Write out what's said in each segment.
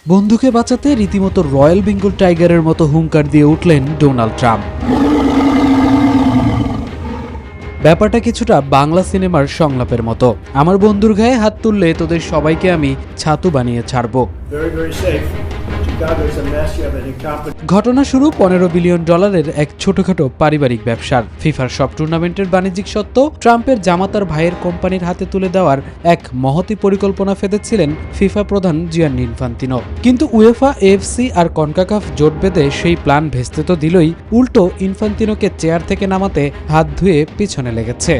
বন্ধুকে বাঁচাতে রীতিমতো রয়্যাল বেঙ্গল টাইগারের মতো হুঙ্কার দিয়ে উঠলেন ডোনাল্ড ট্রাম্প। ব্যাপারটা কিছুটা বাংলা সিনেমার সংলাপের মতো, আমার বন্ধুর গায়ে হাত তুললে তোদের সবাইকে আমি ছাতু বানিয়ে ছাড়ব। ঘটনা শুরু $15 বিলিয়ন এক ছোটখাটো পারিবারিক ব্যবসার। ফিফার সব টুর্নামেন্টের বাণিজ্যিক সত্ত্ব ট্রাম্পের জামাতার ভাইয়ের কোম্পানির হাতে তুলে দেওয়ার এক মহতী পরিকল্পনা ফেঁদেছিলেন ফিফা প্রধান জিয়ান্নি ইনফান্তিনো। কিন্তু উয়েফা, এএফসি আর কনকাকাফ জোট বেঁধে সেই প্ল্যান ভেস্তে তো দিলই, উল্টো ইনফান্তিনোকে চেয়ার থেকে নামাতে হাত ধুয়ে পিছনে লেগেছে।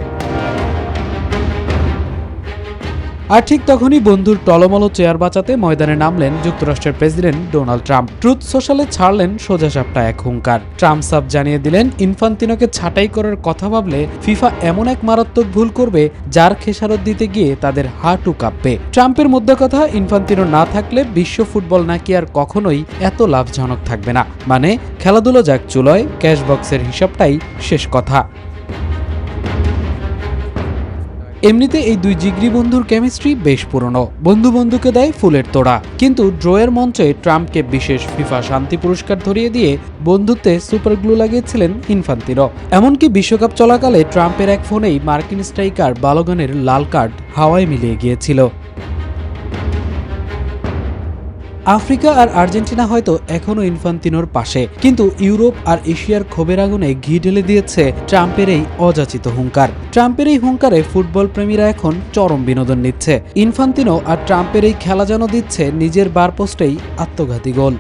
আর ঠিক তখনই বন্ধুর টলমলো চেয়ার বাঁচাতে ময়দানে নামলেন যুক্তরাষ্ট্রের প্রেসিডেন্ট ডোনাল্ড ট্রাম্প। ট্রুথ সোশ্যালে ছাড়লেন সোজাসাপটা এক হুঙ্কার। ট্রাম্প সাফ জানিয়ে দিলেন, ইনফান্তিনোকে ছাঁটাই করার কথা ভাবলে ফিফা এমন এক মারাত্মক ভুল করবে যার খেসারত দিতে গিয়ে তাদের হাঁটু কাঁপবে। ট্রাম্পের মধ্যে কথা, ইনফান্তিনো না থাকলে বিশ্ব ফুটবল নাকি আর কখনোই এত লাভজনক থাকবে না। মানে খেলাধুলো যাক চুলয়, ক্যাশবক্সের হিসাবটাই শেষ কথা। এমনিতে এই দুই জিগরি বন্ধুর কেমিস্ট্রি বেশ পুরনো, বন্ধু বন্ধুকে দেয় ফুলের তোড়া। কিন্তু ড্রয়ের মঞ্চে ট্রাম্পকে বিশেষ ফিফা শান্তি পুরস্কার ধরিয়ে দিয়ে বন্ধুত্বে সুপার গ্লু লাগিয়েছিলেন ইনফান্তিনো। এমনকি বিশ্বকাপ চলাকালে ট্রাম্পের এক ফোনেই মার্কিন স্ট্রাইকার বালোগানের লাল কার্ড হাওয়ায় মিলিয়ে গিয়েছিল। আফ্রিকা আর আর্জেন্টিনা হয়তো এখনো ইনফান্তিনোর পাশে, কিন্তু ইউরোপ আর এশিয়ার ক্ষোভের আগুনে ঘি ঢেলে দিয়েছে ট্রাম্পের এই অযাচিত হুঙ্কার। ট্রাম্পের এই হুঙ্কারে ফুটবল প্রেমীরা এখন চরম বিনোদন নিচ্ছে। ইনফান্তিনো আর ট্রাম্পের এই খেলা যেন দিচ্ছে নিজের বার পোস্টেই আত্মঘাতী গোল।